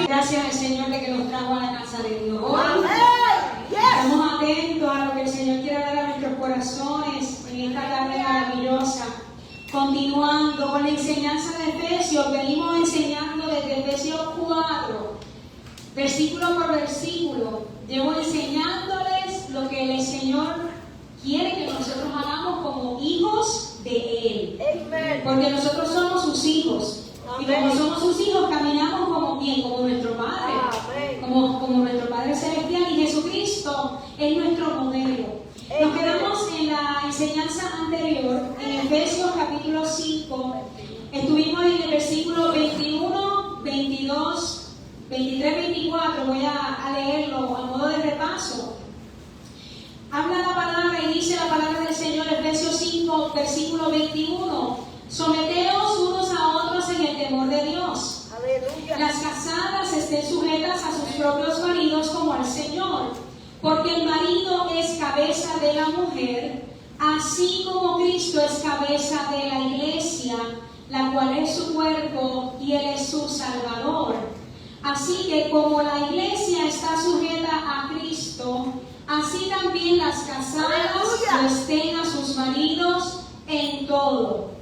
Gracias al Señor de que nos trajo a la casa de Dios. Hoy estamos atentos a lo que el Señor quiere dar a nuestros corazones en esta tarde maravillosa. Continuando con la enseñanza de Efesios, venimos enseñando desde Efesios 4, versículo por versículo. Llevo enseñándoles lo que el Señor quiere que nosotros hagamos como hijos de Él. Porque nosotros somos sus hijos. Y como somos sus hijos, caminamos como ¿quién? Como nuestro Padre. Como nuestro Padre Celestial. Y Jesucristo es nuestro modelo. Nos quedamos en la enseñanza anterior, en Efesios capítulo 5. Estuvimos en el versículo 21, 22, 23, 24. Voy a leerlo a modo de repaso. Habla la palabra y dice la palabra del Señor, Efesios 5, versículo 21. Someteos unos a otros en el temor de Dios. Aleluya. Las casadas estén sujetas a sus propios maridos como al Señor, porque el marido es cabeza de la mujer, así como Cristo es cabeza de la iglesia, la cual es su cuerpo y Él es su Salvador. Así que como la iglesia está sujeta a Cristo, así también las casadas lo estén a sus maridos en todo.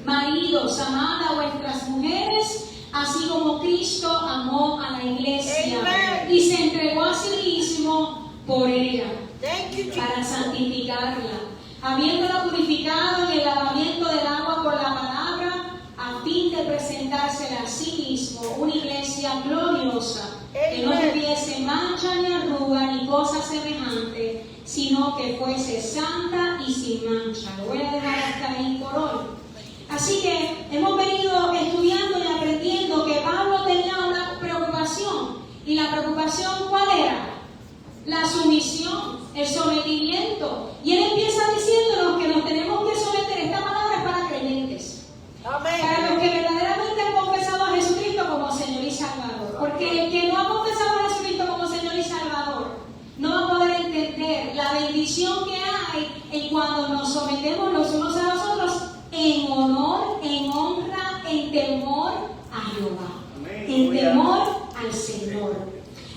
Maridos, amad a vuestras mujeres, así como Cristo amó a la iglesia. Amen. Y se entregó a sí mismo por ella, para santificarla, habiéndola purificado en el lavamiento del agua por la palabra, a fin de presentársela a sí mismo una iglesia gloriosa, que no tuviese mancha ni arruga ni cosa semejante, sino que fuese santa y sin mancha. Lo voy a dejar hasta ahí por hoy. Así que hemos venido estudiando y aprendiendo que Pablo tenía una preocupación. ¿Y la preocupación cuál era? La sumisión, el sometimiento. Y él empieza diciéndonos que nos tenemos que someter. Esta palabra es para creyentes. Amén. Para los que verdaderamente han confesado a Jesucristo como Señor y Salvador. Porque el que no ha confesado a Jesucristo como Señor y Salvador no va a poder entender la bendición que hay en cuando nos sometemos los unos a los otros en honor, en honra, en temor a Jehová. Amén. En temor al Señor.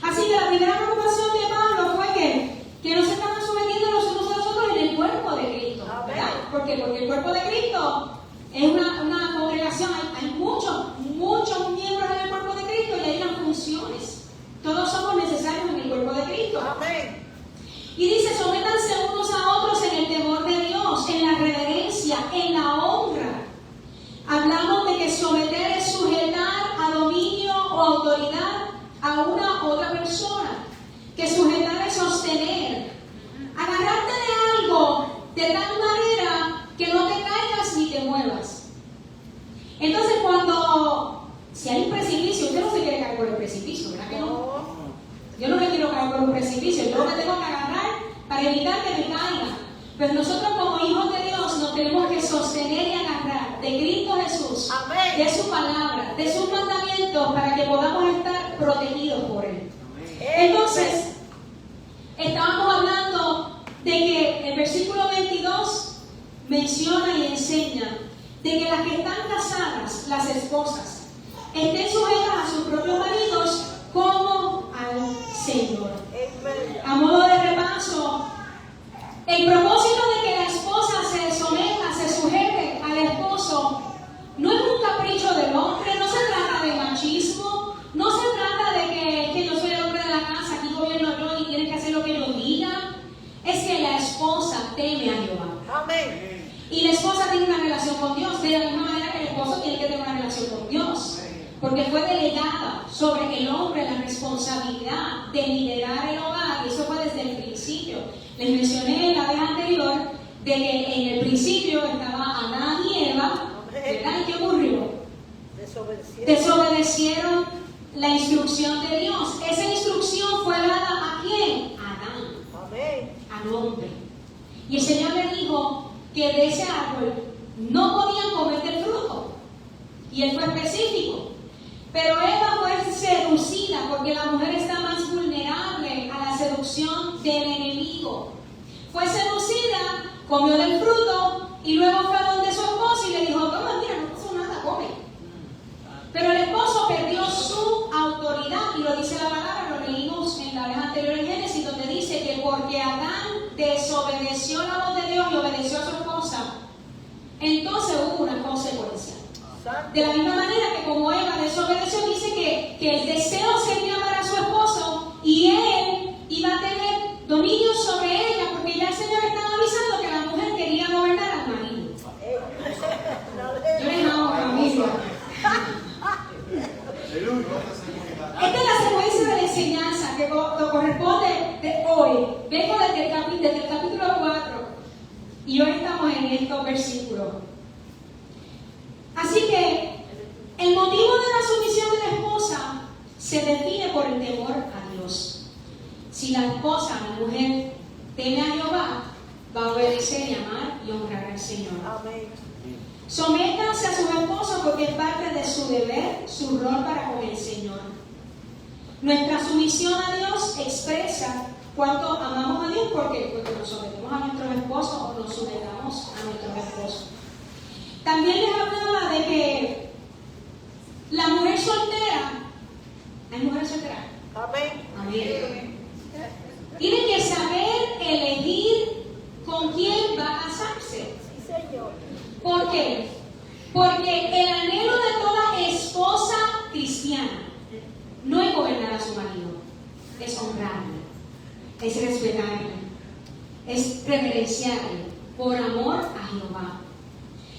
Así que la primera preocupación de Pablo fue que no se estaban sometiendo los unos a los otros en el cuerpo de Cristo. ¿Verdad? ¿Por qué? Porque el cuerpo de Cristo es una congregación. Hay muchos miembros en el cuerpo de Cristo y hay las funciones. Todos somos necesarios en el cuerpo de Cristo. Amén. Y dice, sométanse unos a otros en el temor de Dios, en la reverencia, en la honra. Hablamos de que someter es sujetar a dominio o autoridad a una u otra persona. Que sujetar es sostener. Agarrarte de algo de tal manera que no te caigas ni te muevas. Entonces si hay un precipicio, usted no se quiere caer por el precipicio, ¿verdad que no? Yo no me quiero caer por un precipicio, yo me tengo que agarrar para evitar que me caiga. Pero nosotros como hijos de Dios nos tenemos que sostener y agarrar de Cristo Jesús, amén, de su palabra, de sus mandamientos, para que podamos estar protegidos por Él. Amén. Entonces, estábamos hablando de que el versículo 22 menciona y enseña de que las que están casadas, las esposas, estén sujetas a sus propios maridos como al Señor. A modo de repaso, el propósito de que la esposa se someta, se sujete al esposo, no es un capricho del hombre, no se trata de machismo, no se trata de que yo soy el hombre de la casa, aquí gobierno yo y tienes que hacer lo que yo diga. Es que la esposa teme a Jehová. Amén. Y la esposa tiene una relación con Dios, de la misma manera que el esposo tiene que tener una relación con Dios. Porque fue delegada sobre el hombre la responsabilidad de liderar el hogar, y eso fue desde el principio. Les mencioné en la vez anterior de que en el principio estaba Adán y Eva, ¿verdad? ¿Y qué ocurrió? Desobedecieron la instrucción de Dios. Esa instrucción fue dada ¿a quién? A Adán, al hombre. Y el Señor le dijo que de ese árbol no podían comer del fruto. Y Él fue específico. Pero Eva fue seducida porque la mujer está más vulnerable a la seducción del enemigo. Fue seducida, comió del fruto y luego fue a donde su esposo y le dijo, toma, mira, no pasó nada, come. Pero el esposo perdió su autoridad desobedeció la voz de Dios y obedeció a su esposa, entonces hubo una consecuencia. De la misma manera que como Eva desobedeció, dice que el deseo sería para su esposo y él iba a tener dominio sobre ella, porque ya el Señor estaba avisando que la mujer quería gobernar al marido. Yo les amo, familia. Esta es la secuencia de la enseñanza que corresponde de hoy. Vengo desde el capítulo 4 y hoy estamos en estos versículos. Así que el motivo de la sumisión de la esposa se define por el temor a Dios. Si la esposa, la mujer, teme a Jehová, va a obedecer y amar y honrar al Señor. Amén. Sométanse a sus esposos porque es parte de su deber, su rol para con el Señor. Nuestra sumisión a Dios expresa cuánto amamos a Dios porque nos sometemos a nuestros esposos o nos sometamos a nuestros esposos. También les hablaba de que la mujer soltera, ¿hay mujeres solteras? Amén. Amén. Tiene que saber elegir con quién va a casarse. Sí, Señor. ¿Por qué? Porque el anhelo de toda esposa cristiana no es gobernar a su marido, es honrarle, es respetarle, es reverenciarle por amor a Jehová.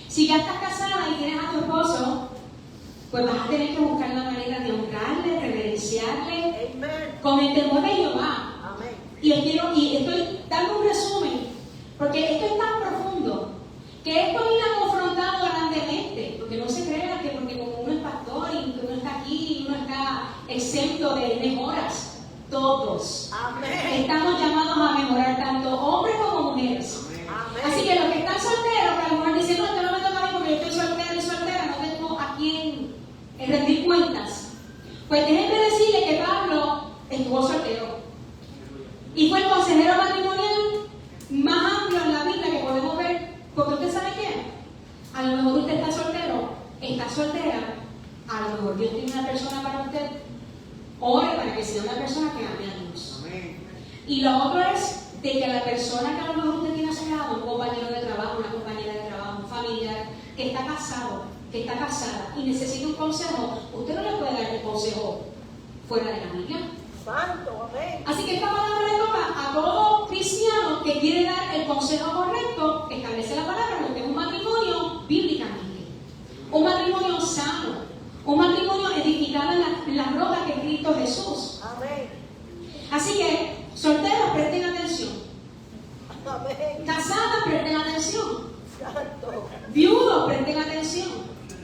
Si ya estás casada y tienes a tu esposo, pues vas a tener que buscar la manera de honrarle, reverenciarle, con el temor de Jehová. Amén. Y estoy dando un resumen, porque esto es tan profundo, que esto me ha confrontado grandemente, porque no se crea que porque como uno es pastor y uno está aquí y uno está exento de mejoras, todos estamos llamados a mejorar, tanto hombres como mujeres. Amén. Así que los que están solteros, que a lo mejor dicen, no, esto no me toca a mí porque yo estoy soltera y soltera, no tengo a quién rendir cuentas. Pues déjenme decirle que Pablo estuvo soltero y fue el consejero matrimonial más amplio en la Biblia que podemos ver, porque usted sabe qué, a lo mejor usted está soltero, está soltera, a lo mejor Dios tiene una persona para usted. Ore para que sea una persona que ame a Dios. Amén. Y lo otro es de que la persona que a lo mejor usted tiene a su lado, un compañero de trabajo, una compañera de trabajo, un familiar, que está casado, que está casada y necesita un consejo, usted no le puede dar el consejo fuera de la Biblia. Santo, amén. Así que esta palabra le toca a todo cristiano que quiere dar el consejo correcto, que establece la palabra, porque es un matrimonio bíblicamente. Un matrimonio sano. Un matrimonio edificado en la roca que es Cristo Jesús. Amén. Así que, solteros, presten atención. Amén. Casadas, presten atención. Santo. Viudos, presten atención.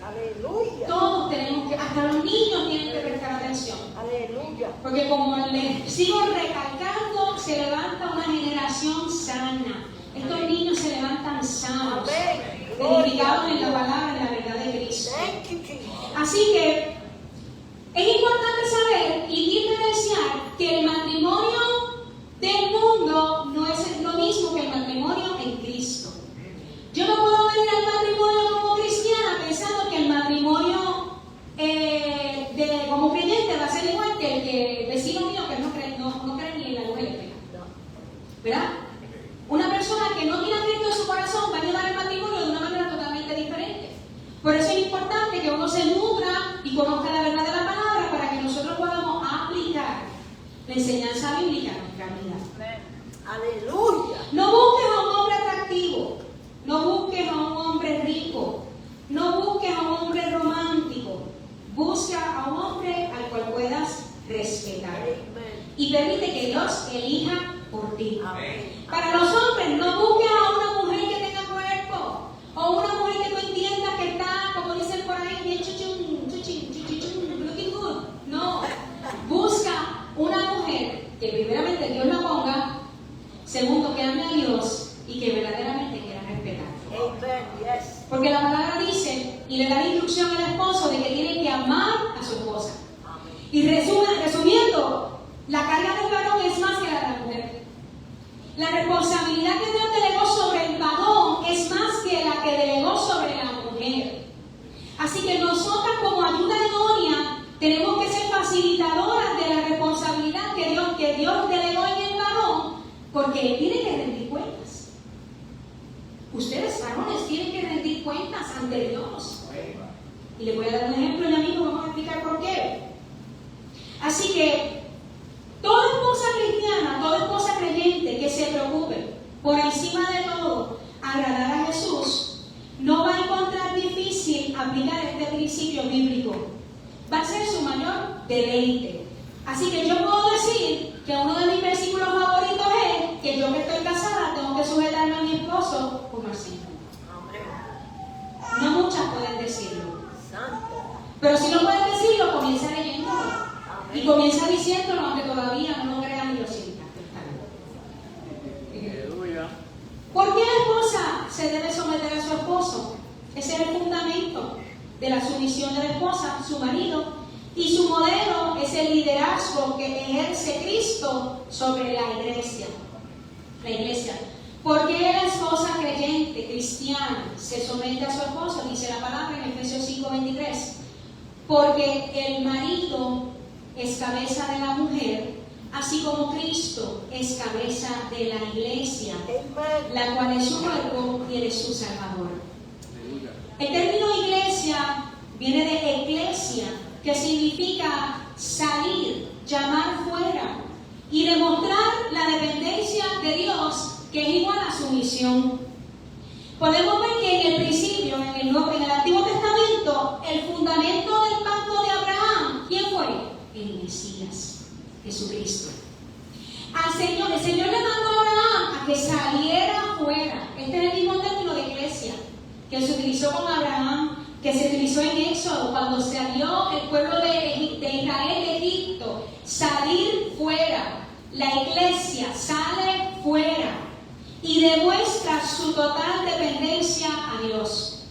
Aleluya. Todos tenemos que, hasta los niños tienen que prestar atención. Aleluya. Porque como les sigo recalcando, se levanta una generación sana. Estos niños se levantan sanos. Amén. Edificados en la palabra, en la verdad de Cristo. Así que es importante saber y diferenciar que el matrimonio del mundo no es lo mismo que el matrimonio en Cristo. Yo no puedo venir al matrimonio como cristiana pensando que el matrimonio como creyente va a ser igual que el vecino mío que no cree ni en la luz eléctrica. ¿Verdad? Una persona que no tiene a Cristo en su corazón va a llevar el matrimonio de una manera totalmente diferente. Por eso es importante que uno se nutra y conozca la verdad de la palabra para que nosotros podamos aplicar la enseñanza bíblica en nuestra vida. Aleluya. No busques a un hombre atractivo, no busques a un hombre rico, no busques a un hombre romántico. Busca a un hombre al cual puedas respetar. Y permite que Dios elija por ti. Amén. Para los hombres, no busques a una mujer que tenga cuerpo o una mujer que tú entiendas que está, como dicen por ahí, bien looking good. No. Busca una mujer que primeramente Dios la ponga, segundo que ame a Dios y que verdaderamente quiera respetar. Porque la palabra dice y le da la instrucción al esposo de que tiene que amar a su esposa. Y resumiendo, la carga del varón es más que la de la mujer. La responsabilidad que Dios delegó sobre el varón es más que la que delegó sobre la mujer. Así que nosotras como ayuda idónea tenemos que ser facilitadoras de la responsabilidad que Dios delegó en el varón, porque él tiene que rendir Ustedes, varones, tienen que rendir cuentas ante Dios. Y les voy a dar un ejemplo y amigo, vamos a explicar por qué. Así que toda esposa cristiana, toda esposa creyente que se preocupe por encima de todo agradar a Jesús, no va a encontrar difícil aplicar este principio bíblico. Va a ser su mayor deleite. Así que yo puedo decir que uno de mis versículos favoritos es que yo que estoy casada tengo que sujetarme a mi esposo como al Señor. No muchas pueden decirlo. Pero si no pueden decirlo, comienza leyéndolo. Y comienza diciéndolo aunque todavía no lo crean ni lo sientan. ¿Por qué la esposa se debe someter a su esposo? Ese es el fundamento de la sumisión de la esposa, su marido. Y su modelo es el liderazgo que ejerce Cristo sobre la iglesia. La iglesia. ¿Por qué la esposa creyente, cristiana, se somete a su esposo? Dice la palabra en Efesios 5:23. Porque el marido es cabeza de la mujer, así como Cristo es cabeza de la iglesia, la cual es su cuerpo y él es su Salvador. El término iglesia viene de eclesia, que significa salir, llamar fuera y demostrar la dependencia de Dios, que es igual a su misión. Podemos ver que en el principio, en el Antiguo Testamento, el fundamento del pacto de Abraham, ¿quién fue? El Mesías, Jesucristo. El Señor le mandó a Abraham a que saliera fuera. Este es el mismo término de iglesia que se utilizó con Abraham, que se utilizó en Éxodo, cuando salió el pueblo de Israel de Egipto. Salir fuera. La iglesia sale fuera y demuestra su total dependencia a Dios.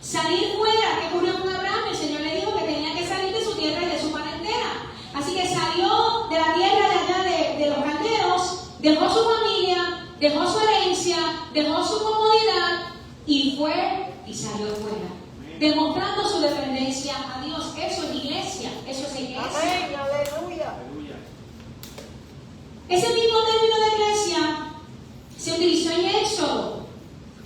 Salir fuera, ¿qué ocurrió con Abraham? El Señor le dijo que tenía que salir de su tierra y de su parentela. Así que salió de la tierra de allá de los caldeos, dejó su familia, dejó su herencia, dejó su comodidad y fue y salió fuera, demostrando su dependencia a Dios. Eso es iglesia, eso es iglesia. Amén, aleluya. Ese mismo término de iglesia se utilizó en Éxodo,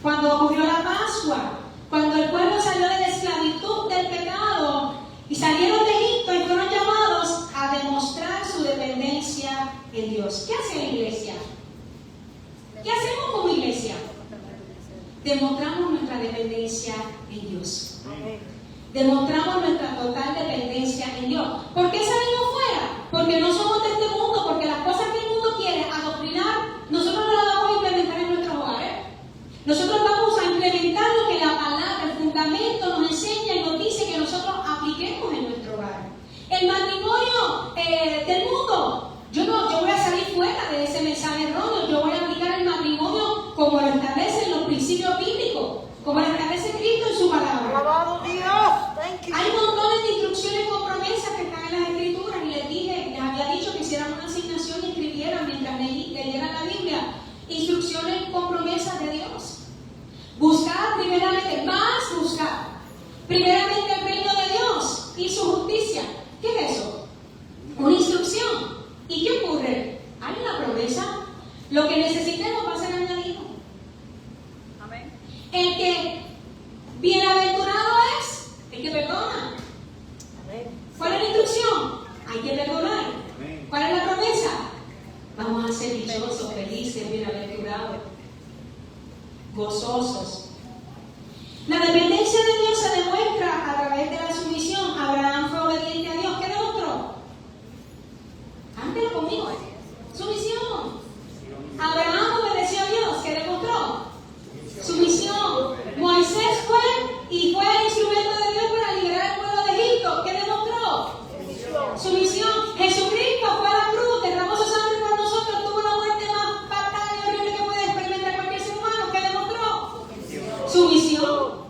cuando ocurrió la Pascua, cuando el pueblo salió de la esclavitud del pecado y salieron de Egipto y fueron llamados a demostrar su dependencia en Dios. ¿Qué hace la iglesia? ¿Qué hacemos como iglesia? Demostramos nuestra dependencia en Dios. Demostramos nuestra total dependencia en Dios. ¿Por qué salimos fuera? Porque no somos de este mundo, porque las cosas que el mundo quiere adoctrinar, nosotros no las vamos a implementar en nuestros hogares. Nosotros vamos a implementar lo que la palabra, el fundamento nos enseña y nos dice que nosotros apliquemos en nuestro hogar. El matrimonio del mundo, yo voy a salir fuera de ese mensaje erróneo. Yo voy a aplicar el matrimonio como lo establecen los principios bíblicos, como lo establece Cristo en su palabra. Alabado Dios. Thank you. Hay montones de instrucciones con promesas que están en las Escrituras y les había dicho que hicieran una asignación y escribieran mientras leyeran la Biblia instrucciones con promesas de Dios. Buscar primeramente, más buscar primeramente el reino de Dios y su justicia. ¿Qué es eso? Una instrucción. ¿Y qué ocurre? Hay una promesa. Lo que necesitemos va a ser añadido. Amén. El que bienaventurado es el que perdona. Amén. ¿Cuál es la instrucción? Hay que perdonar. ¿Cuál es la promesa? Vamos a ser dichosos, felices, bienaventurados, gozosos. La dependencia de Dios se demuestra a través de la sumisión. Abraham fue obediente a Dios. ¿Qué demostró? Cántelo conmigo. Sumisión. Abraham obedeció a Dios. ¿Qué demostró? Sumisión. Moisés fue instrumento de Dios para liberar al pueblo de Egipto. ¿Qué demostró? Sumisión. Jesucristo fue a la cruz, derramó su sangre por nosotros, tuvo la muerte más fatal y horrible que puede experimentar cualquier ser humano. ¿Qué demostró? Sumisión.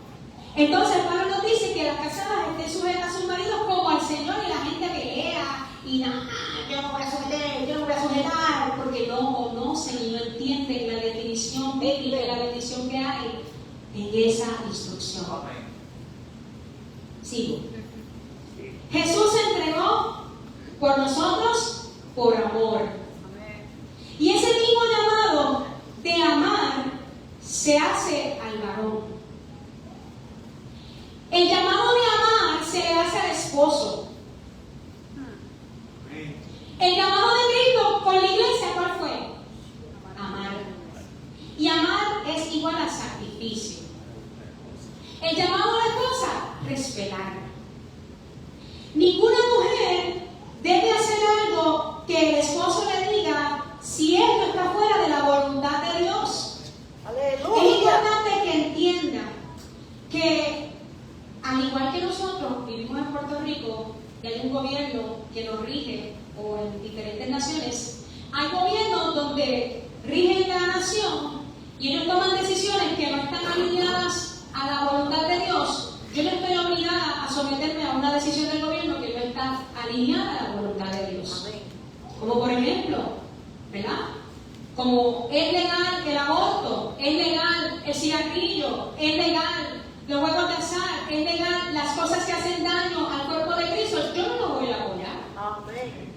Entonces Pablo nos dice que las casadas estén sujetas a sus maridos como al Señor, y la gente pelea y nada, yo no voy a sujetar, porque no conocen y no entienden la definición bíblica y la bendición que hay en esa instrucción. Sigo. Jesús se entregó por nosotros por amor. Y ese mismo llamado de amar se ha que nos rige, o en diferentes naciones, hay gobiernos donde rigen la nación y ellos toman decisiones que no están alineadas a la voluntad de Dios. Yo no estoy obligada a someterme a una decisión del gobierno que no está alineada a la voluntad de Dios. Amén. Como por ejemplo, ¿verdad? Como es legal el aborto, es legal el cigarrillo, es legal los juegos de azar, es legal las cosas que hacen daño al cuerpo de Cristo, yo no lo voy a apoyar. Amén.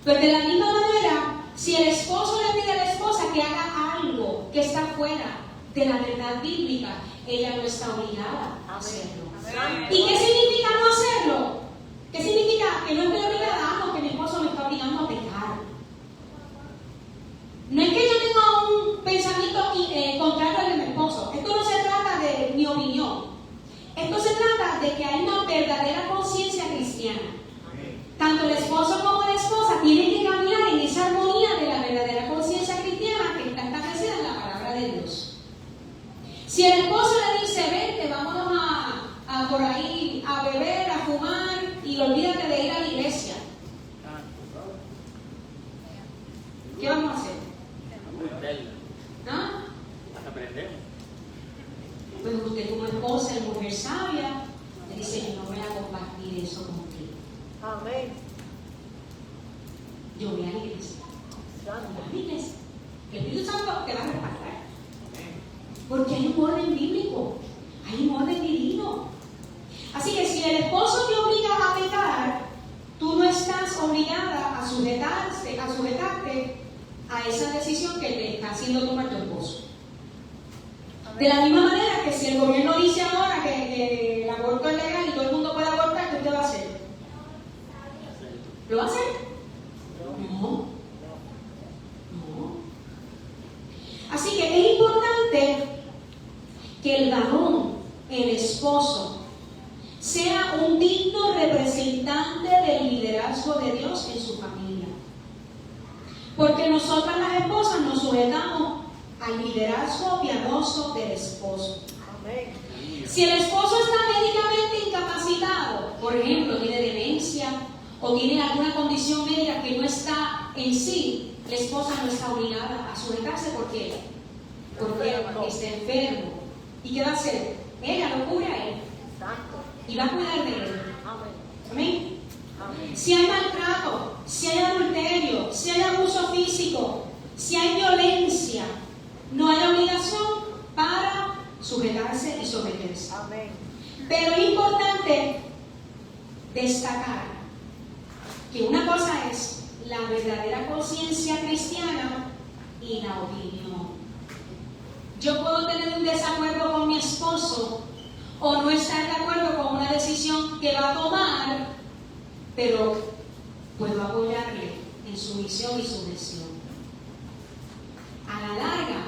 Pero de la misma manera, si el esposo le pide a la esposa que haga algo que está fuera de la verdad bíblica, ella no está obligada a hacerlo. Amén. ¿Y qué significa no hacerlo? ¿Qué significa que no estoy obligada? No, que mi esposo me está obligando a pecar. No es que yo tenga un pensamiento contrario al de mi esposo. Esto no se trata de mi opinión. Esto se trata de que hay una verdadera conciencia cristiana. Tanto el esposo como la esposa tienen que caminar en esa armonía de la verdadera conciencia cristiana que está establecida en la palabra de Dios. Si el esposo le dice, vente, vámonos a por ahí a beber, a fumar y olvídate de ir a la iglesia, ¿qué vamos a hacer? ¿Ah? Aprendemos. Pues usted como esposa y mujer sabia le dice, yo no voy a compartir eso contigo. Amén. Yo voy a la iglesia. Voy a la iglesia. El Espíritu Santo te va a respaldar. Porque hay un orden bíblico, hay un orden divino. Así que si el esposo te obliga a pecar, tú no estás obligada a sujetarte a esa decisión que te está haciendo tomar tu esposo. De la misma manera que si el gobierno dice ahora que el aborto es legal y todo el mundo puede abortar, ¿qué usted va a hacer? ¿Lo va a hacer? No. No. Así que es importante que el varón, el esposo, sea un digno representante del liderazgo de Dios en su familia. Porque nosotras las esposas nos sujetamos al liderazgo piadoso del esposo. Amén. Si el esposo está médicamente incapacitado, por ejemplo, tiene demencia o tiene alguna condición médica que no está en sí, la esposa no está obligada a sujetarse. ¿Por qué? Porque está enfermo. ¿Y qué va a hacer? Ella lo cubre a él Santo. y va a cuidar de él. Amén. Amén. Amén. Si hay maltrato, si hay adulterio, si hay abuso físico, si hay violencia, no hay obligación para sujetarse y someterse. Amén. Pero es importante destacar que una cosa es la verdadera conciencia cristiana y la opinión. Yo puedo tener un desacuerdo con mi esposo o no estar de acuerdo con una decisión que va a tomar, pero puedo apoyarle en su misión y su misión. A la larga,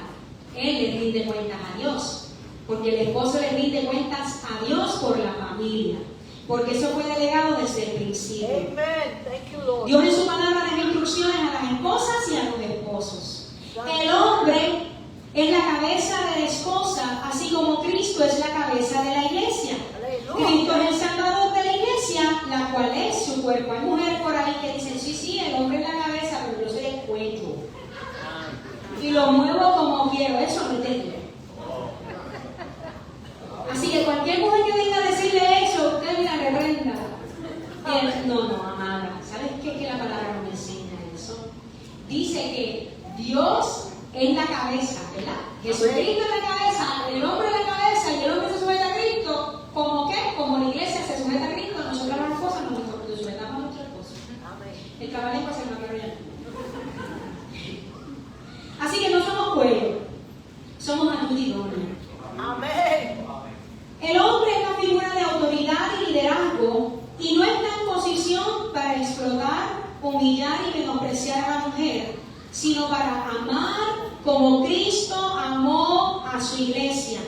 él le rinde cuentas a Dios, porque el esposo le rinde cuentas a Dios por la familia, porque eso fue delegado desde el principio. Amen. Thank you, Lord. Dios en su palabra deja instrucciones a las esposas y a los esposos. El hombre es la cabeza de la esposa, así como Cristo es la cabeza de la iglesia. Aleluya. Cristo es el Salvador de la iglesia, la cual es su cuerpo. Hay mujeres por ahí que dicen, sí, el hombre es la cabeza, pero yo soy el cuello. Y lo muevo como quiero, eso no entiendo. Así que cualquier mujer que venga a decirle eso, usted la reprenda. No, amada, ¿sabes qué? Que la palabra no me enseña eso. Dice que Dios es la cabeza, ¿verdad? Jesucristo es la cabeza, el hombre es la cabeza y el hombre se sujeta a Cristo. ¿Cómo qué? Como la iglesia se sujeta a Cristo, nosotros las esposas nos sujetamos a nuestro esposo. Amén. El caballo pasa el vaquero ya. Así que no somos cuello, somos ayudidores. Amén. El hombre es la figura de autoridad y liderazgo y no está en posición para explotar, humillar y menospreciar a la mujer, sino para amar como Cristo amó a su iglesia.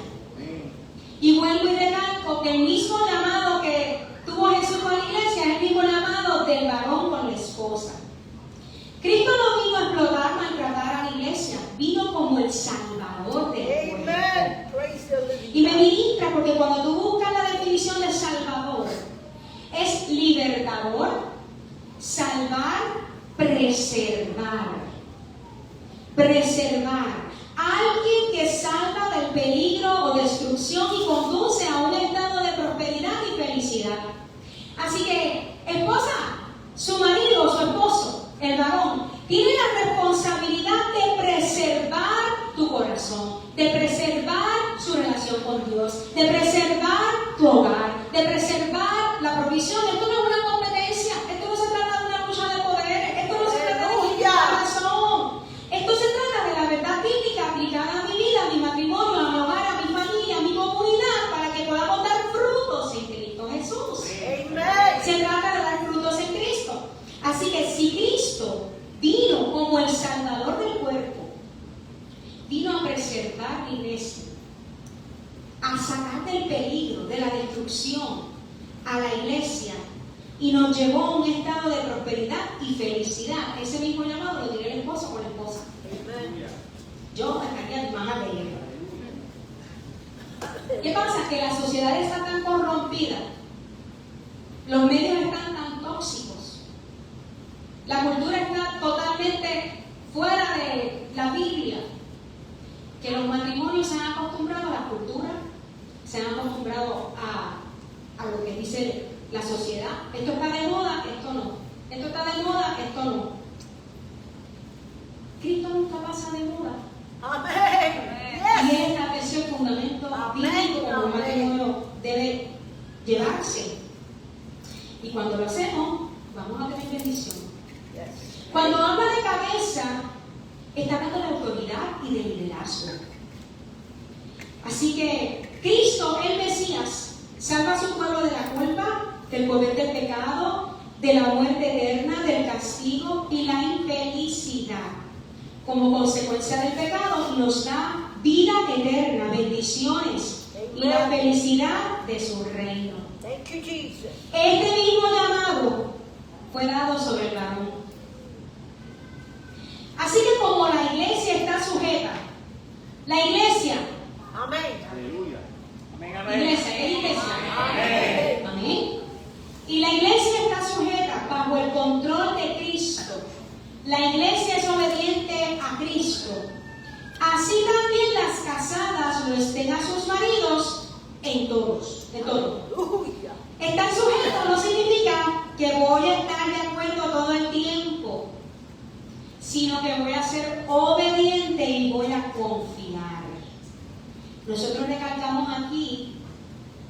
Y vuelvo y recalco que el mismo llamado que tuvo Jesús con la iglesia es el mismo llamado del varón con la esposa. Cristo no vino a explotar, maltratar a la iglesia, vino como el Salvador del pueblo. Amen. Praise the living Y me God. ministra porque cuando tú buscas la definición de Salvador, es libertador, salvar, preservar. Preservar. Alguien que salva del peligro o destrucción y conduce a un estado de prosperidad y felicidad. Así que, esposa, su marido o su esposo, el varón, tiene la responsabilidad de preservar tu corazón, de preservar su relación con Dios, de preservar tu hogar, de preservar la provisión. Esto no es una competencia, esto no se trata de una lucha de poderes, esto no se trata de mi corazón, esto se trata de la verdad bíblica aplicada a mi vida, a mi matrimonio, a mi hogar, a mi familia, a mi comunidad, para que podamos dar frutos en Cristo Jesús. Amen. Se trata de dar frutos en Cristo. Así que si Cristo vino como el Salvador del cuerpo, vino a preservar la iglesia, a sacar del peligro, de la destrucción a la iglesia, y nos llevó a un estado de prosperidad y felicidad. Ese mismo llamado lo diré el esposo o la esposa. Amen. Yo estaría más alegre. ¿Qué pasa? Que la sociedad está tan corrompida, los medios están tan tóxicos, la cultura está totalmente fuera de la Biblia, que los matrimonios se han acostumbrado a la cultura, se han acostumbrado a lo que dice la sociedad. Esto está de moda, esto no. Esto está de moda, esto no. Cristo nunca pasa de moda. Amen. Y Yes. Él estableció el fundamento Amén, bíblico como un amén. matrimonio debe llevarse. Y cuando lo hacemos, vamos a tener bendición. Yes. Cuando habla de cabeza, está hablando de autoridad y de liderazgo. Así que Cristo, el Mesías, salva a su pueblo de la culpa, del poder del pecado, de la muerte eterna, del castigo y la infelicidad. Como consecuencia del pecado, nos da vida eterna, bendiciones y la felicidad de su reino. Thank you, Jesus. Este mismo llamado fue dado sobre el varón. Así que como la iglesia está sujeta, la iglesia, Amén. Aleluya. Amén, amén. iglesia, ¿qué iglesia? Amén. Amén. Y la iglesia está sujeta bajo el control de Cristo. La iglesia es obediente a Cristo. Así también las casadas lo estén a sus maridos en todos, de todo. Aleluya. Estar sujeto no significa que voy a estar de acuerdo todo el tiempo, sino que voy a ser obediente y voy a confiar. Nosotros recalcamos aquí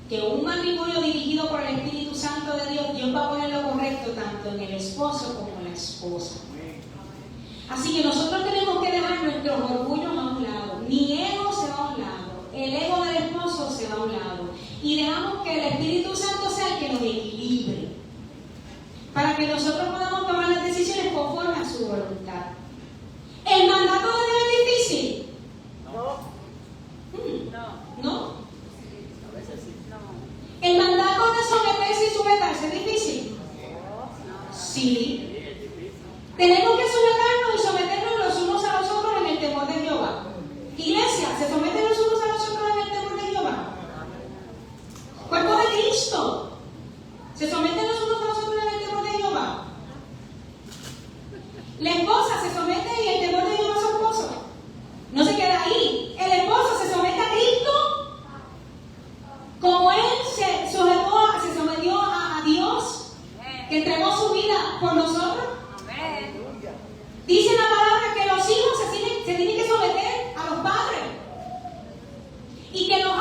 que un matrimonio dirigido por el Espíritu Santo de Dios va a poner lo correcto tanto en el esposo como en la esposa. Así que nosotros tenemos que dejar nuestros orgullos a un lado. Mi ego se va a un lado, el ego del esposo se va a un lado. Y dejamos que el Espíritu Santo sea el que nos equilibre, para que nosotros podamos tomar las decisiones conforme a su voluntad. ¿El mandato de Dios es difícil? No. ¿No? A veces sí. ¿El mandato de someterse y sujetarse es difícil? Sí. Tenemos que someternos y someternos los unos a los otros en el temor de Jehová. Iglesia, ¿se someten los unos a los otros en el temor de Jehová? Cuerpo de Cristo, ¿se someten los unos a los otros en el temor de Jehová? La esposa se somete y el temor de Jehová a su esposo. No se queda ahí. El esposo se somete a Cristo como él se sometió a Dios, que entregó su vida por nosotros. Aleluya. Dice la palabra que los hijos se tienen que someter a los padres y que los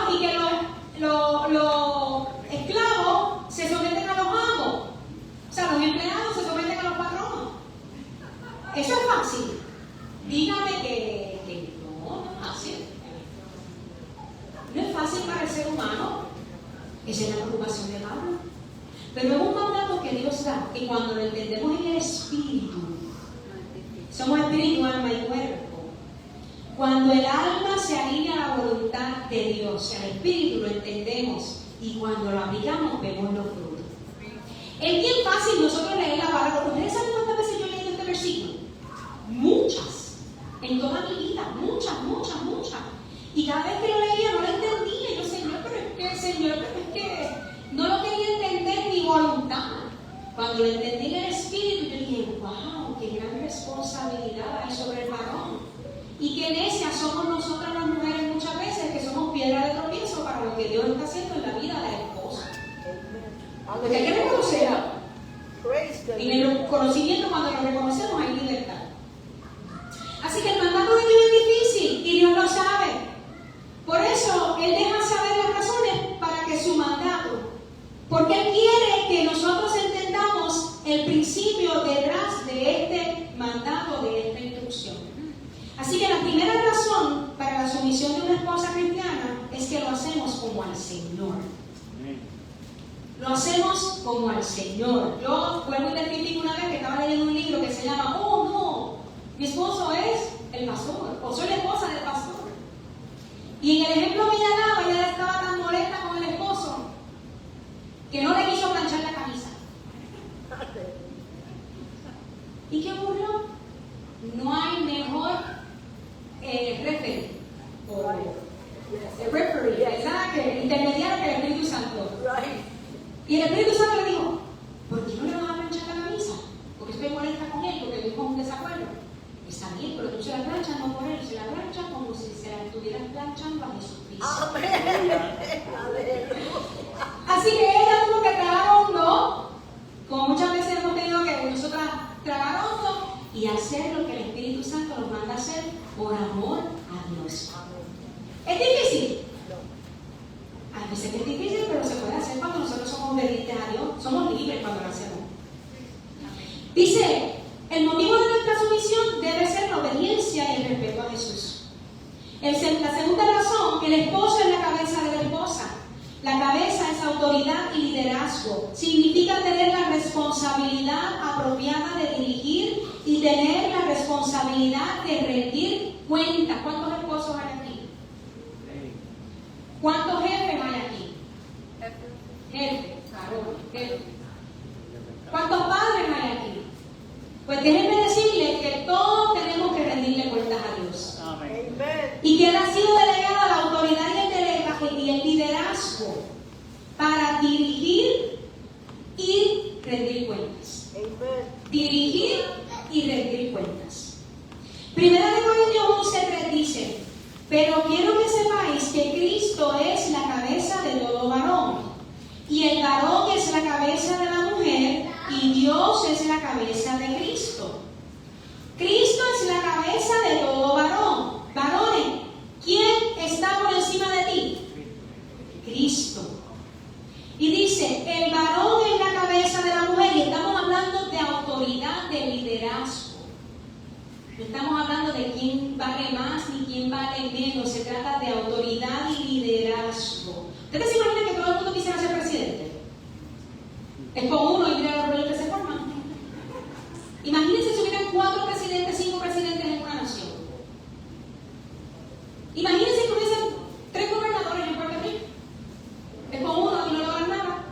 esclavos se someten a los amos. O sea, los empleados se someten a los patronos. Eso es fácil. Dígame que no es fácil. No es fácil para el ser humano. Esa es la preocupación de Pablo. Pero es un mandato que Dios da, que cuando lo entendemos en el Espíritu, somos espíritu, alma y cuerpo. Cuando el alma se alinea a la voluntad de Dios, el Espíritu lo entendemos y cuando lo aplicamos vemos los frutos. Es bien fácil nosotros leer la palabra. ¿Ustedes saben cuántas veces yo he leído este versículo? Muchas. En toda mi vida. Muchas. Y cada vez que lo leía no lo entendía. Yo, Señor, pero es que no lo quería entender mi voluntad. Cuando lo entendí en el Espíritu, yo Y qué necias somos nosotras las mujeres muchas veces, que somos piedra de tropiezo para lo que Dios está haciendo en la vida de la esposa. Porque hay que reconocerlo. En el conocimiento, cuando lo reconocemos, hay libertad. Así que el mandato de Dios es difícil y Dios lo sabe. Por eso Él deja saber las razones para que su mandato, porque Él quiere que nosotros entendamos el principio detrás de este mandato, de esta instrucción. Así que la primera razón para la sumisión de una esposa cristiana es que lo hacemos como al Señor. Lo hacemos como al Señor. Yo vuelvo y testifico una vez que estaba leyendo un libro que se llama "Oh no, mi esposo es el pastor", o "soy la esposa del pastor". Y en el ejemplo que ella daba, ella estaba tan molesta con el esposo que no le quiso planchar la camisa. ¿Y qué ocurrió? No hay mejor referee ¿verdad? Que intermediario que el Espíritu Santo. Y el Espíritu Santo le dijo: ¿por qué no le vas a planchar la camisa? Porque estoy molesta con él, porque tuvimos un desacuerdo. Está bien, pero tú se la planchas no por él, se la planchas como si se la estuvieras planchando a Jesucristo. Así que ella tuvo que tragar hondo, como muchas veces hemos tenido que nosotras tragar hondo y hacer lo que el Espíritu Santo nos manda a hacer por amor a Dios. ¿Es difícil? Hay veces que es difícil, pero se puede hacer cuando nosotros somos obedientes a Dios. Somos libres cuando lo hacemos. Dice: el motivo de nuestra sumisión debe ser la obediencia y el respeto a Jesús. La segunda razón: el esposo es la cabeza de la esposa. La cabeza es autoridad y liderazgo. Significa tener la responsabilidad apropiada de dirigir y tener la responsabilidad de rendir cuentas. ¿Cuántos esposos hay aquí? ¿Cuántos jefes hay aquí? Jefe, claro, jefe. ¿Cuántos padres hay aquí? Pues déjenme decirles que todos tenemos que rendirle cuentas a Dios. Amén. Y que Él ha sido delegada la autoridad y el liderazgo para dirigir y rendir cuentas. Dirigir y rendir cuentas. Primera de Corintios 11:3 dice: pero quiero que sepáis que Cristo es la cabeza de todo varón, y el varón es la cabeza de la mujer, y Dios es la cabeza de Cristo. Cristo es la cabeza de todo varón. Varones, ¿quién está por encima de ti? Cristo. Y dice: el varón es la cabeza de la mujer, y estamos hablando de autoridad, de liderazgo. No estamos hablando de quién vale más ni quién vale menos. Se trata de autoridad y liderazgo. ¿Ustedes se imaginan que todo el mundo quisiera ser presidente? Es como uno y mira los rollos que se forman. Imagínense si hubieran 4 presidentes, 5 presidentes en una nación. Imagínense que hubiesen 3 gobernadores en Puerto Rico. Es como uno y no logran nada.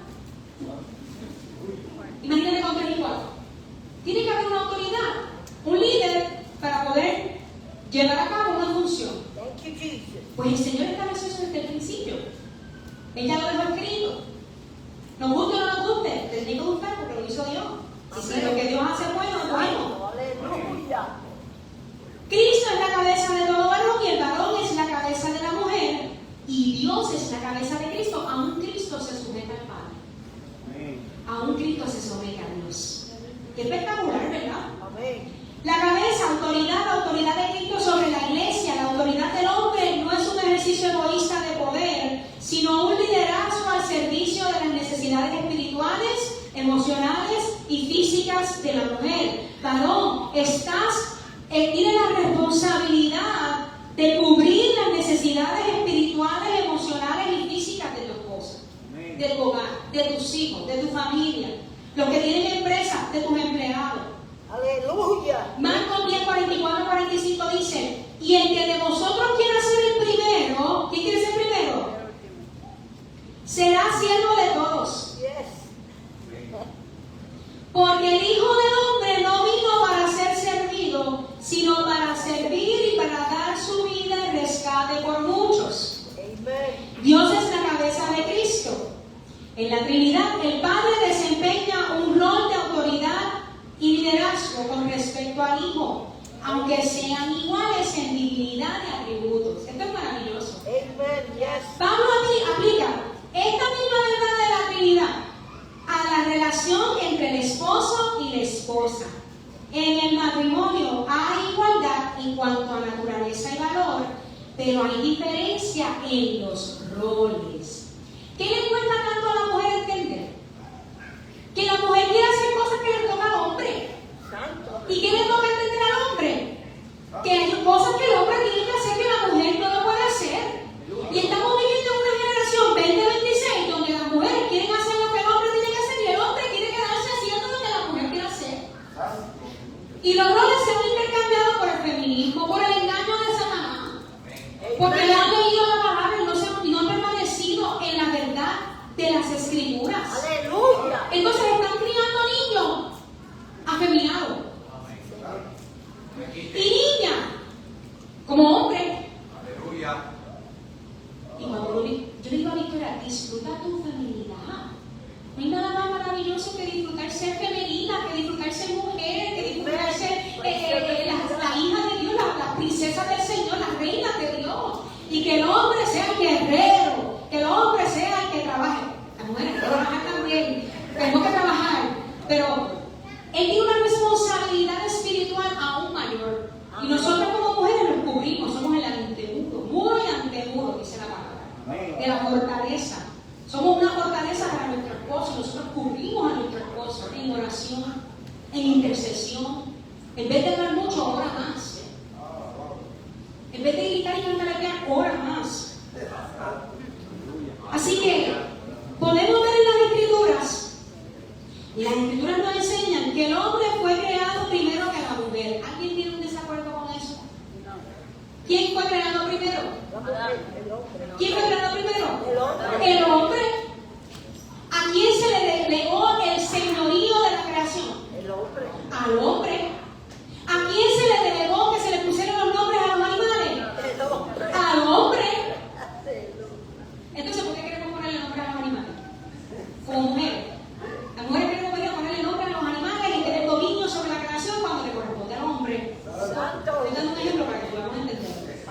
Imagínense con 3 y 4. Tiene que haber una autoridad, un líder, para poder llevar a cabo una función. Pues el Señor estableció eso desde el principio. Él ya lo dejó escrito. Nos guste o no nos guste, te tiene que gustar porque lo hizo Dios. Y si lo que Dios hace es bueno, es bueno. Cristo es la cabeza de todo varón y el varón es la cabeza de la mujer. Y Dios es la cabeza de Cristo. Aún Cristo se sujeta al Padre. Aún Cristo se somete a Dios. Qué espectacular, ¿verdad? La cabeza, autoridad de Cristo sobre la iglesia. La autoridad del hombre no es un ejercicio egoísta de poder, sino un liderazgo al servicio de las necesidades espirituales, emocionales y físicas de la mujer. Varón, tienes la responsabilidad de cubrir las necesidades espirituales, emocionales y físicas de tu esposa, de tu hogar, de tus hijos, de tu familia, los que tienen empresas, de tus empleados. Aleluya. Marcos 10:44-45 dice: y el que de vosotros quiera ser el primero, ¿quién quiere ser primero? Será siervo de todos. Porque el Hijo del Hombre no vino para ser servido, sino para servir y para dar su vida en rescate por muchos. Dios es la cabeza de Cristo. En la Trinidad, el Padre desempeña un rol de autoridad y liderazgo con respecto al Hijo. aunque sean iguales en dignidad y atributos. Esto es maravilloso. Amen. Yes. Pablo aquí aplica esta misma verdad de la Trinidad a la relación entre el esposo y la esposa. En el matrimonio hay igualdad en cuanto a naturaleza y valor, pero hay diferencia en los roles. ¿Qué le cuesta tanto a la mujer entender? Que la mujer quiere hacer cosas que le toca al hombre. Santo. ¿Y qué le toca entender al hombre? Que hay cosas que el hombre tiene que hacer que la mujer no lo puede hacer. Y estamos viviendo en una generación 2026 donde las mujeres quieren hacer lo que el hombre tiene que hacer y el hombre quiere quedarse haciendo lo que la mujer quiere hacer. Y los roles se han intercambiado por el feminismo, por el engaño de Satanás. Porque le han leído la palabra y no han permanecido en la verdad de las escrituras. Aleluya. Entonces están criando niños afeminados. Y niñas, como hombre. Y cuando yo digo a Victoria, disfruta tu feminidad. No hay nada más maravilloso que disfrutar ser femenina, que disfrutar ser mujer, que disfrutar ser la hija de Dios, la princesa del Señor, la reina de Dios. Y que el hombre sea el guerrero, que el hombre sea el que trabaje. Las mujeres que trabajan también, tenemos que trabajar, pero él tiene una responsabilidad espiritual aún mayor. Y nosotros como mujeres nos cubrimos, somos el antemuro, muro y antemuro, dice la palabra, de la fortaleza. Somos una fortaleza para nuestro esposo, nosotros cubrimos a nuestro esposo en oración, en intercesión. En vez de hablar mucho, ora más. En vez de gritar y cantar, ora más. Así que podemos ver en las escrituras, y las escrituras nos enseñan que el hombre fue creado primero que la mujer. ¿Alguien tiene un desacuerdo con eso? ¿Quién fue creado primero? ¿Quién fue creado primero? El hombre. ¿A quién se le delegó el señorío de la creación? Al hombre. ¿A quién se le delegó que se le pusieran los nombres a los animales? Al hombre. Entonces, ¿por qué queremos ponerle nombre a los animales? Como mujeres. Las mujeres queremos venir a ponerle nombre a los animales y tener dominio sobre la creación cuando le corresponde al hombre. Estoy dando un ejemplo para que podamos entender.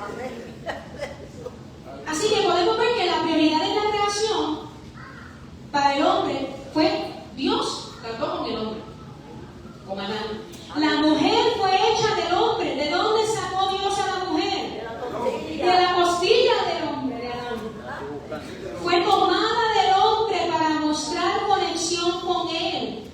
Así que podemos ver que la prioridad de la creación para el hombre fue Dios trató con el hombre, con Adán. La mujer fue hecha del hombre. ¿De dónde sacó Dios a la mujer? De la costilla del hombre, de Adán. Fue tomada del hombre para mostrar conexión con él,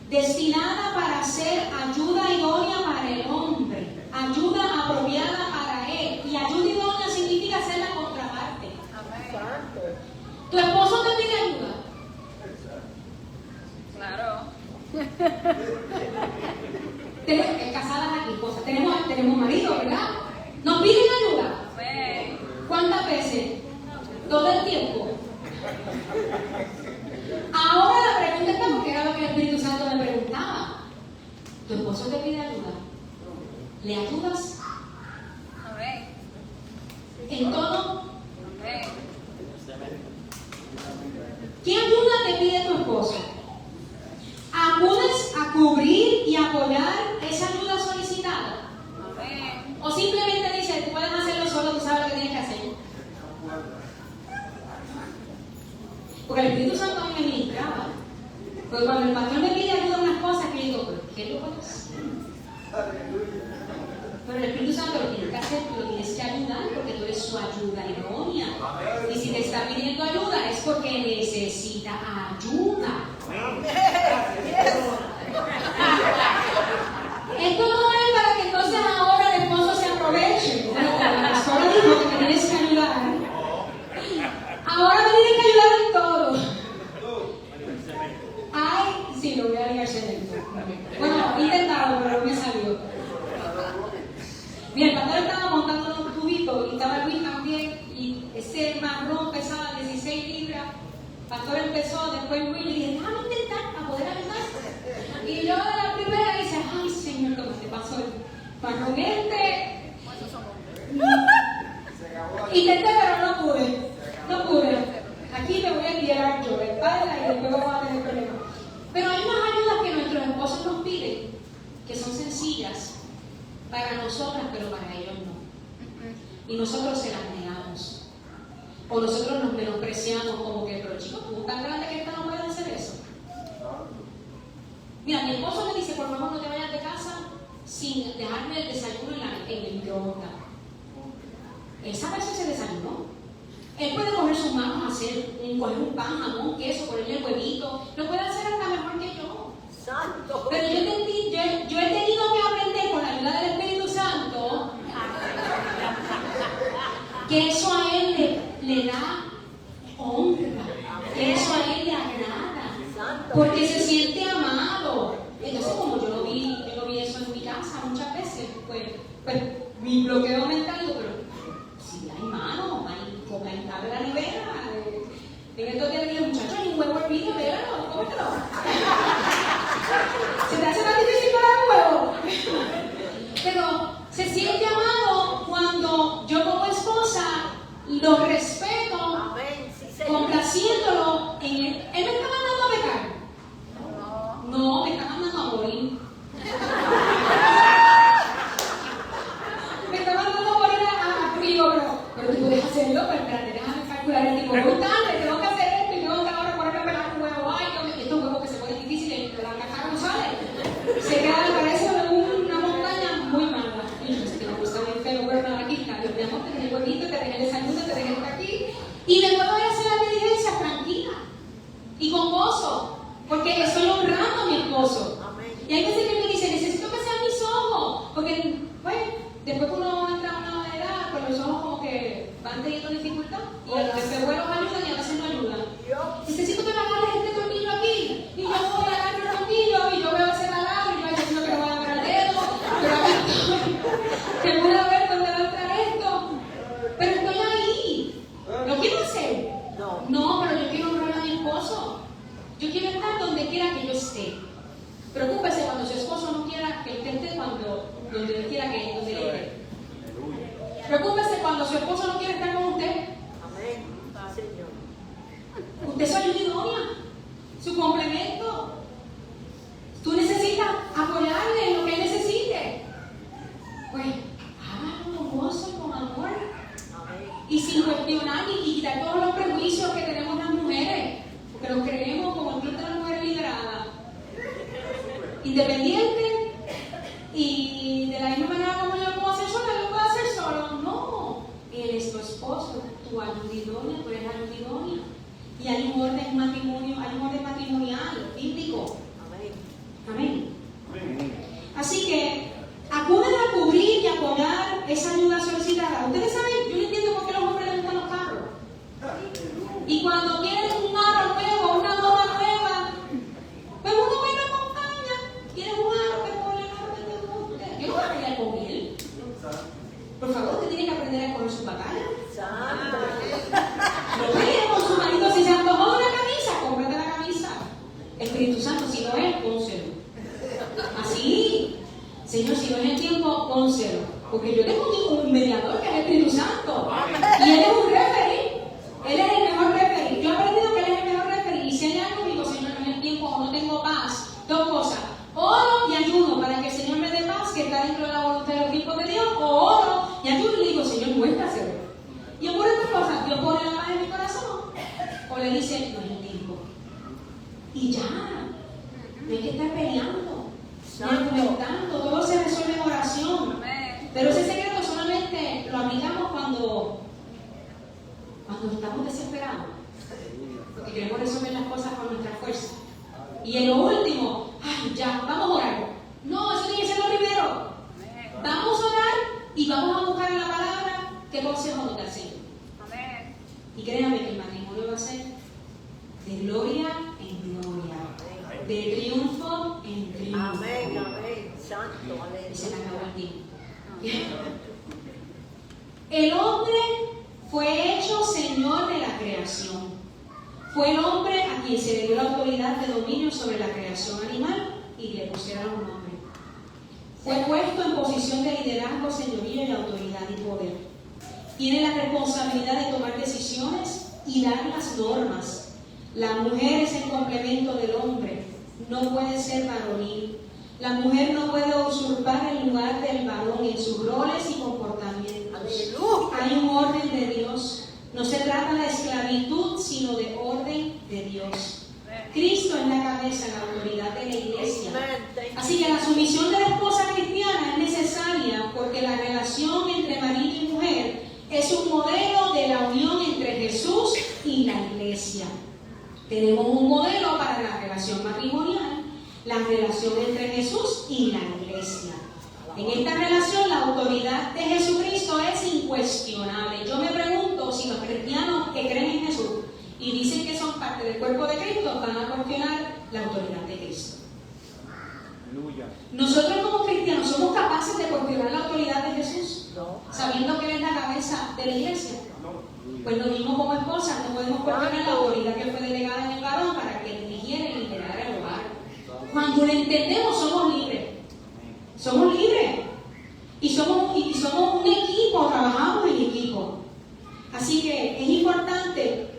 destinada para ser ayuda idónea para el hombre, ayuda apropiada para él. Y ayuda idónea significa ser la contraparte. ¿Tu esposo te pide ayuda? Claro. Casadas aquí, cosas. Tenemos marido, ¿verdad? ¿Nos piden ayuda? ¿Cuántas veces? Todo el tiempo. Ahora la pregunta está porque era lo que el Espíritu Santo me preguntaba. ¿Tu esposo te pide ayuda? ¿Le ayudas? ¿En todo? ¿Qué ayuda te pide tu esposo? ¿Acudes a cubrir y apoyar esa ayuda solicitada? ¿O simplemente dices, tú puedes hacerlo solo, tú sabes lo que tienes que hacer? Porque el Espíritu Santo a mí me ministraba. Porque cuando el pastor me pide ayuda en unas cosas, que yo digo, ¿pero qué lo puedes hacer? Pero el Espíritu Santo lo tienes que hacer, tú lo tienes que ayudar porque tú eres su ayuda idónea. Y si te está pidiendo ayuda es porque necesita ayuda. Esto no es para que entonces ahora el esposo se aproveche. Bueno, la pastora dijo que me tienes que ayudar. Ahora me tienes que ayudar en todo. Ay, sí, lo voy a ligar dentro. Bueno, he intentado, pero no me salió. Mira, el pastor estaba montando un tubito y estaba Luis también. Y ese marrón pesaba 16 libras. El pastor empezó, después Luis le dije, déjame intentar para poder ayudar. Y yo a la primera dice, ay Señor, ¿cómo te pasó el marrón este? Intenté, pero no pude. No pude. Aquí me voy a enviar yo la espalda y después vamos a tener problemas. Pero hay unas ayudas que nuestros esposos nos piden, que son sencillas, para nosotras, pero para ellos no. Y nosotros se las negamos. O nosotros nos menospreciamos como que, pero chicos, tú tan grande que esta no puedes hacer eso. Mira, mi esposo me dice, por favor, no te vayas de casa sin dejarme el desayuno en el microondas. Él sabe hacer ese desayuno. Él puede coger sus manos, coger un pan, jamón, queso, ponerle el huevito. Lo puede hacer hasta mejor que yo. Santo. Pero yo he tenido que aprender con la ayuda del Espíritu Santo que eso a él le da honra, que eso a él le agrada, porque se siente amado. Entonces, como yo lo vi eso en mi casa muchas veces, pues mi bloqueo mental, digo, pero si hay mano, abre la nevera. En estos días le dije, muchachos, hay un huevo hervido, véalo, cómetelo. ¿Se te hace más difícil para el huevo? Pero se siente amado cuando yo como esposa lo respeto, Amén. Sí, Señor. complaciéndolo en él. ¿Él me está mandando a pecar? No, me está mandando a morir. Me está mandando a morir porque digo, pero tú puedes hacerlo, pero espérate, déjame calcular el tiempo. Muy tarde, tengo que hacer esto y tengo que ahora ponerme a pelar un huevo. Ay, estos huevos que se ponen difíciles, de la caja no sale. Se queda de cabeza en una montaña muy mala. Y yo sé que me gusta bien feo, pero no, aquí está. Yo, mi amor, te dejé el huevito, te dejé el desayuno, te dejé esto aquí. Y después voy a hacer la diligencia tranquila y con gozo, porque estoy honrando a mi esposo. Amén. Y hay veces que me dice, necesito que sean mis ojos, porque, bueno, después que uno entra a una edad, pues los ojos como que van teniendo dificultad, y a veces buenos ayudan y a veces no ayudan. Necesito que me agarres este tornillo aquí, y yo voy a agarrar el tornillo, y yo veo ese taladro, y yo diciendo que me voy a agarrar el dedo, pero acá estoy, que voy a ver dónde va a entrar esto, pero estoy ahí. ¿Lo quiero hacer? No, pero yo quiero honrar a mi esposo. Yo quiero estar donde quiera que yo esté. Preocúpese cuando su esposo no quiera que usted esté donde él quiera que donde él esté. Preocúpese cuando su esposo no quiere estar con usted. Amén. Señor. Usted es su ayuda idónea, su complemento. Tú necesitas apoyarle en lo que él necesite. Pues hágalo con gozo y con amor. Amén. Y sin cuestionar y quitar todos los prejuicios que tenemos las mujeres, porque los creemos como el club de las mujeres liberadas, independiente, y de la misma manera como yo lo puedo hacer sola, yo lo puedo hacer solo. No, él es tu esposo, tu ayuda idónea, tú eres ayuda idónea. Y hay un orden matrimonial, bíblico. Amén. Amén. Así que acudan a cubrir y apoyar esa ayuda solicitada. Ustedes saben, yo no entiendo por qué a los hombres les gustan los carros. Y cuando quieren un aro nuevo, una goma nueva, pues uno me lo acompaña. Tienes un aro que pone el aro que te guste. Yo no voy a pelear con él. Por favor, usted tiene que aprender a correr su batallas. Santo. No pelee con su marido. Si se antojó una camisa, cómprate la camisa. Espíritu Santo, si no es, pónselo. Así. Señor, si no es el tiempo, pónselo. Porque yo tengo un mediador que es el Espíritu Santo. Y él es un referee. Él es el mejor referee. Yo he aprendido que él es el mejor referee. Y si hay algo, digo, Señor, no es el tiempo o no tengo paz. Dos cosas. Oro y ayuno para que el Señor me dé paz, que está dentro de la voluntad de los tiempos de Dios. O oro y ayuno y le digo, Señor, muéstraselo. Y ocurre dos cosas. Dios pone la paz en mi corazón. O le dice, no es el tiempo. Y ya. No hay que estar peleando. Ni argumentando. Todo se resuelve en oración. Pero ese secreto solamente lo aplicamos cuando estamos desesperados, porque queremos resolver las cosas con nuestra fuerza. Y en lo último, ay, ya, vamos a orar. No, eso tiene que ser lo primero. Vamos a orar y vamos a buscar en la palabra qué consejo nos da el Señor. Y créanme que el matrimonio va a ser de gloria en gloria, de triunfo en triunfo. Amén. Amén. Santo. Y se me Aleluya. acabó el tiempo. El hombre fue hecho Señor de la creación. Fue el hombre a quien se le dio la autoridad de dominio sobre la creación animal y le pusieron un nombre. Fue puesto en posición de liderazgo, señorío y autoridad y poder. Tiene la responsabilidad de tomar decisiones y dar las normas. La mujer es el complemento del hombre, no puede ser varonil. La mujer no puede usurpar el lugar del varón y No se trata de esclavitud, sino de orden de Dios. Cristo es la cabeza, la autoridad de la iglesia. Así que la sumisión de la esposa cristiana es necesaria porque la relación entre marido y mujer es un modelo de la unión entre Jesús y la iglesia. Tenemos un modelo para la relación matrimonial, la relación entre Jesús y la iglesia. En esta relación la autoridad de Jesucristo es incuestionable. Yo me pregunto si los cristianos que creen en Jesús y dicen que son parte del cuerpo de Cristo van a cuestionar la autoridad de Cristo. Aleluya. Nosotros como cristianos somos capaces de cuestionar la autoridad de Jesús, sabiendo que Él es la cabeza de la iglesia. Pues lo mismo como esposas, no podemos cuestionar la autoridad que fue delegada en el varón para que dirigiera y liderara el hogar. Cuando lo entendemos somos libres. Somos libres. Y somos un equipo, trabajamos en equipo. Así que es importante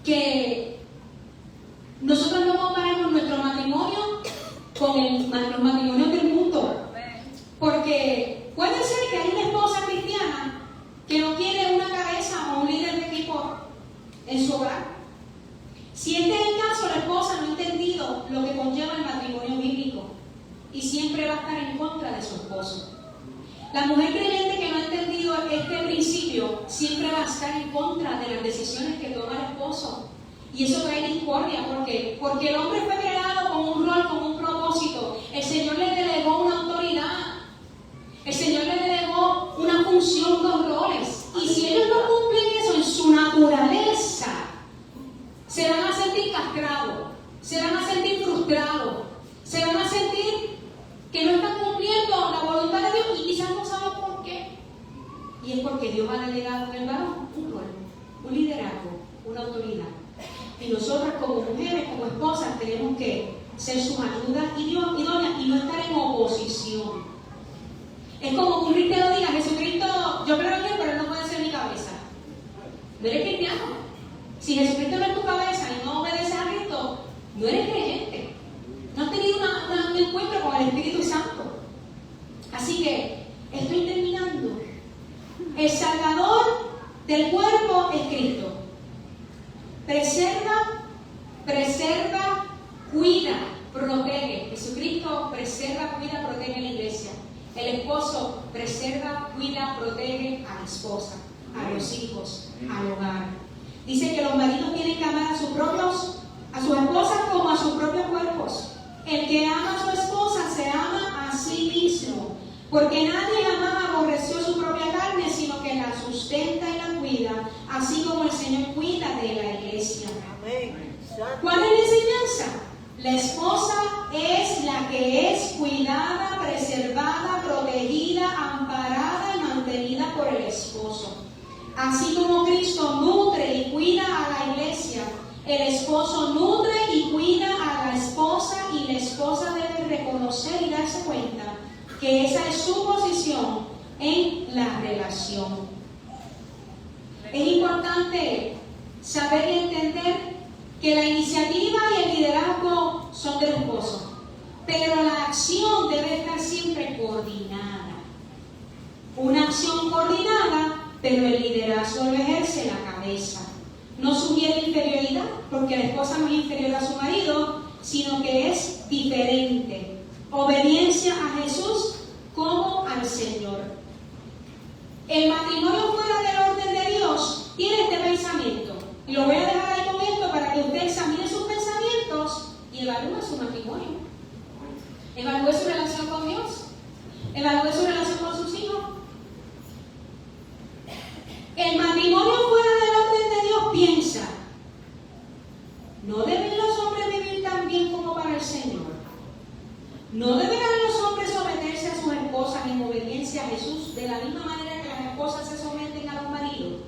que nosotros no comparemos nuestro matrimonio con los matrimonios del mundo. Porque puede ser que hay una esposa cristiana que no quiere una cabeza o un líder de equipo en su hogar. Si este es el caso, la esposa no ha entendido lo que conlleva el matrimonio bíblico y siempre va a estar en contra de su esposo. La mujer creyente que no ha entendido este principio siempre va a estar en contra de las decisiones que toma el esposo. Y eso trae discordia. ¿Por qué? Porque el hombre fue creado con un rol, con un propósito. El Señor le delegó una autoridad. El Señor le delegó una función, dos roles. Y si ellos no cumplen eso en su naturaleza, se van a sentir castrados, se van a sentir frustrados, se van a sentir que no están cumpliendo la voluntad de Dios y quizás no saben por qué. Y es porque Dios ha delegado en el varón un rol, un liderazgo, una autoridad. Y nosotras como mujeres, como esposas, tenemos que ser sus ayudas idóneas y no estar en oposición. Es como que un cristiano diga, Jesucristo, yo creo en Él, pero Él no puede ser mi cabeza. No eres cristiano. Si Jesucristo no es tu cabeza y no obedeces a Cristo, no eres creyente. No has tenido un encuentro con el Espíritu Santo. Así que estoy terminando. El Salvador del cuerpo es Cristo. Preserva, cuida, protege. Jesucristo preserva, cuida, protege a la iglesia. El esposo preserva, cuida, protege a la esposa, a los hijos, al hogar. Dice que los maridos tienen que amar a sus esposas como a sus propios cuerpos. El que ama a su esposa se ama a sí mismo, porque nadie jamás aborreció su propia carne, sino que la sustenta y la cuida, así como el Señor cuida de la iglesia. ¿Cuál es la enseñanza? La esposa es la que es cuidada, preservada, protegida, amparada y mantenida por el esposo. Así como Cristo nutre y cuida a la iglesia, el esposo nutre y cuida a la esposa, y la esposa debe reconocer y darse cuenta que esa es su posición en la relación. Es importante saber y entender que la iniciativa y el liderazgo son del esposo, pero la acción debe estar siempre coordinada. Una acción coordinada, pero el liderazgo lo ejerce la cabeza. No sugiere inferioridad, porque la esposa no es inferior a su marido, sino que es diferente. Obediencia a Jesús como al Señor. El matrimonio fuera del orden de Dios tiene este pensamiento. Y lo voy a dejar ahí con esto para que usted examine sus pensamientos y evalúe su matrimonio. Evalúe su relación con Dios. Evalúe su relación con sus hijos. El matrimonio fuera del orden de Dios piensa: ¿no deben los hombres vivir tan bien como para el Señor? ¿No deberán los hombres someterse a sus esposas en obediencia a Jesús de la misma manera que las esposas se someten a los maridos?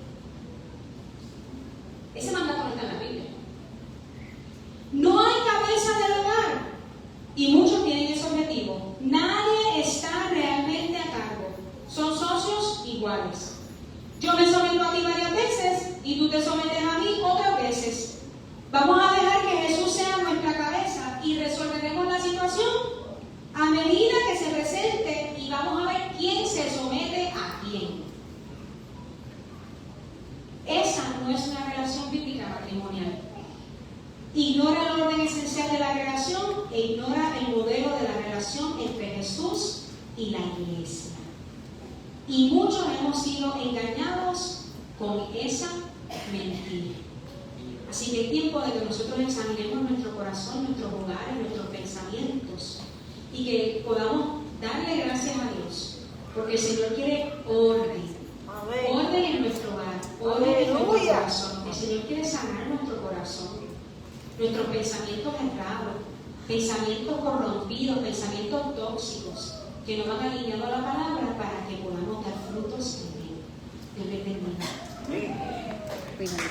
Ese mandato no está en la Biblia. No hay cabeza del hogar y muchos tienen ese objetivo. Nadie está realmente a cargo. Son socios iguales. Yo me someto a ti varias veces y tú te sometes a mí otras veces. Vamos a dejar que Jesús sea nuestra cabeza y resolveremos la situación a medida que se presente y vamos a ver quién se somete a quién. Es y la iglesia. Y muchos hemos sido engañados con esa mentira. Así que es tiempo de que nosotros examinemos nuestro corazón, nuestros hogares, nuestros pensamientos y que podamos darle gracias a Dios, porque el Señor quiere orden. Amén. Orden en nuestro hogar, orden en nuestro Aleluya. corazón. El Señor quiere sanar nuestro corazón, nuestros pensamientos errados, pensamientos corrompidos, pensamientos tóxicos, que no van alineados a la palabra para que podamos dar frutos en Él. Dios les bendiga. Amén.